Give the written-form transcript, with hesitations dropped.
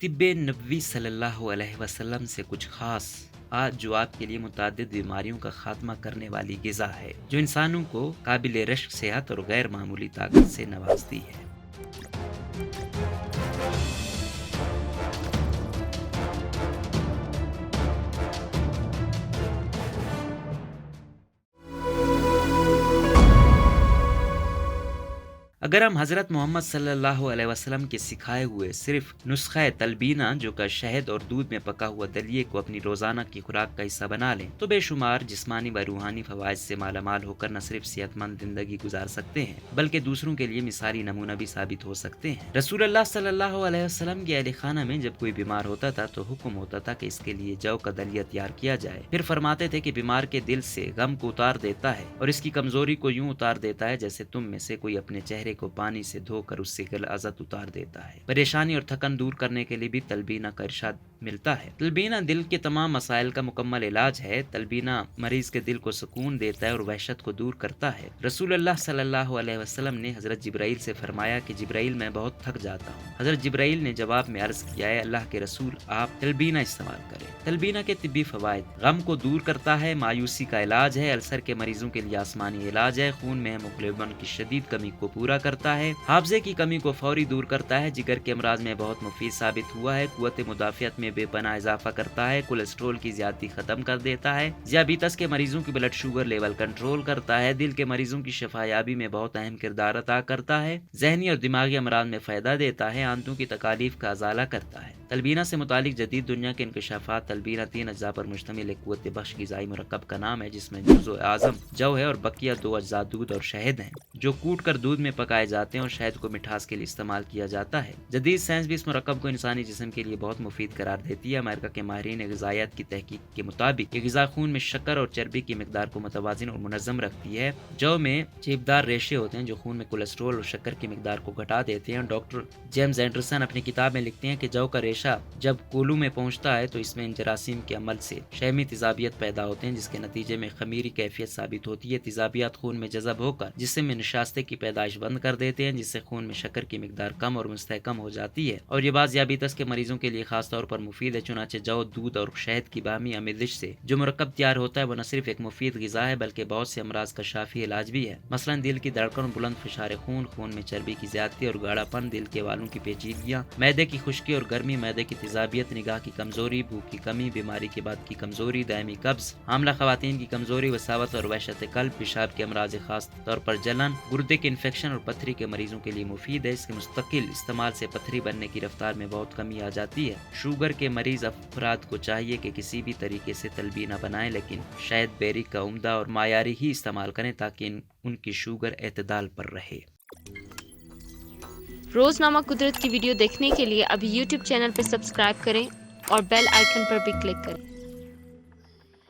طب نبوی صلی اللہ علیہ وسلم سے کچھ خاص آج جو آپ کے لیے متعدد بیماریوں کا خاتمہ کرنے والی غذا ہے جو انسانوں کو قابل رشک صحت اور غیر معمولی طاقت سے نوازتی ہے۔ اگر ہم حضرت محمد صلی اللہ علیہ وسلم کے سکھائے ہوئے صرف نسخہ تلبینہ جو کہ شہد اور دودھ میں پکا ہوا دلیے کو اپنی روزانہ کی خوراک کا حصہ بنا لیں تو بے شمار جسمانی و روحانی فوائد سے مالا مال ہو کر نہ صرف صحت مند زندگی گزار سکتے ہیں بلکہ دوسروں کے لیے مثالی نمونہ بھی ثابت ہو سکتے ہیں۔ رسول اللہ صلی اللہ علیہ وسلم کے اہل خانہ میں جب کوئی بیمار ہوتا تھا تو حکم ہوتا تھا کہ اس کے لیے جو کا دلیہ تیار کیا جائے، پھر فرماتے تھے کہ بیمار کے دل سے غم کو اتار دیتا ہے اور اس کی کمزوری کو یوں اتار دیتا ہے جیسے تم میں سے کوئی اپنے چہرے کو پانی سے دھو کر اس سے غلظت اتار دیتا ہے۔ پریشانی اور تھکن دور کرنے کے لیے بھی تلبینہ کا ارشاد ملتا ہے۔ تلبینہ دل کے تمام مسائل کا مکمل علاج ہے۔ تلبینہ مریض کے دل کو سکون دیتا ہے اور وحشت کو دور کرتا ہے۔ رسول اللہ صلی اللہ علیہ وسلم نے حضرت جبرائیل سے فرمایا کہ جبرائیل میں بہت تھک جاتا ہوں۔ حضرت جبرائیل نے جواب میں عرض کیا ہے اللہ کے رسول آپ تلبینہ استعمال کریں۔ تلبینہ کے طبی فوائد: غم کو دور کرتا ہے، مایوسی کا علاج ہے، السر کے مریضوں کے لیے آسمانی علاج ہے، خون میں ہیموگلوبن کی شدید کمی کو پورا کرتا ہے، حافظے کی کمی کو فوری دور کرتا ہے، جگر کے امراض میں بہت مفید ثابت ہوا ہے، قوت مدافعت میں بے پناہ اضافہ کرتا ہے، کولیسٹرول کی زیادتی ختم کر دیتا ہے، ذیابیطس کے مریضوں کی بلڈ شوگر لیول کنٹرول کرتا ہے، دل کے مریضوں کی شفا یابی میں بہت اہم کردار ادا کرتا ہے، ذہنی اور دماغی امراض میں فائدہ دیتا ہے، آنتوں کی تکالیف کا ازالہ کرتا ہے۔ تلبینہ سے متعلق جدید دنیا کے انکشافات: تلبینہ 3 اجزاء پر مشتمل ایک قوت بخش غذائی مرکب کا نام ہے جس میں جزو اعظم جو ہے اور بقیہ 2 اجزاء دودھ اور شہد ہیں جو کوٹ کر دودھ میں پکائے جاتے ہیں اور شہد کو مٹھاس کے لیے استعمال کیا جاتا ہے۔ جدید سائنس بھی اس مرکب کو انسانی جسم کے لیے بہت مفید قرار دیتی ہے۔ امریکہ کے ماہرین غذائیت کی تحقیق کے مطابق یہ غذا خون میں شکر اور چربی کی مقدار کو متوازن اور منظم رکھتی ہے۔ جو میں جیبدار ریشے ہوتے ہیں جو خون میں کولیسٹرول اور شکر کی مقدار کو گھٹا دیتے ہیں۔ ڈاکٹر جیمز اینڈرسن اپنی کتاب میں لکھتے ہیں کہ جو کا ریشہ جب کولو میں پہنچتا ہے تو اس میں ان جراثیم کے عمل سے شحمی تیزابیت پیدا ہوتے ہیں جس کے نتیجے میں خمیری کیفیت ثابت ہوتی ہے۔ تیزابیات خون میں جذب ہو کر جسم میں نشاستے کی پیدائش بند کر دیتے ہیں جس سے خون میں شکر کی مقدار کم اور مستحکم ہو جاتی ہے اور یہ بات ذیابیطس کے مریضوں کے لیے خاص طور پر مفید ہے۔ چنانچہ جو دودھ اور شہد کی باہمی آمیزش سے جو مرکب تیار ہوتا ہے وہ نہ صرف ایک مفید غذا ہے بلکہ بہت سے امراض کا شافی علاج بھی ہے، مثلا دل کی دھڑکن، بلند فشار خون، خون میں چربی کی زیادتی اور گاڑھا پن، دل کے والوں کی پیچیدگیاں، معدے کی خشکی اور گرمی، معدے کی تیزابیت، نگاہ کی کمزوری، بھوک کی کمی، بیماری کے بعد کی کمزوری، دائمی قبض، حاملہ خواتین کی کمزوری، وساوت اور وحشت قلب، پیشاب کے امراض خاص طور پر جلن، گردے کے انفیکشن اور پتھری کے مریضوں کے لیے مفید ہے۔ اس کے مستقل استعمال سے پتھری بننے کی رفتار میں بہت کمی آ جاتی ہے۔ شوگر کے مریض افراد کو چاہیے کہ کسی بھی طریقے سے تلبینہ بنائیں لیکن شہد بیری کا عمدہ اور معیاری ہی استعمال کریں تاکہ ان کی شوگر اعتدال پر رہے۔ روزنامہ قدرت کی ویڈیو دیکھنے کے لیے ابھی یوٹیوب چینل پر سبسکرائب کریں اور بیل آئیکن پر بھی کلک کریں۔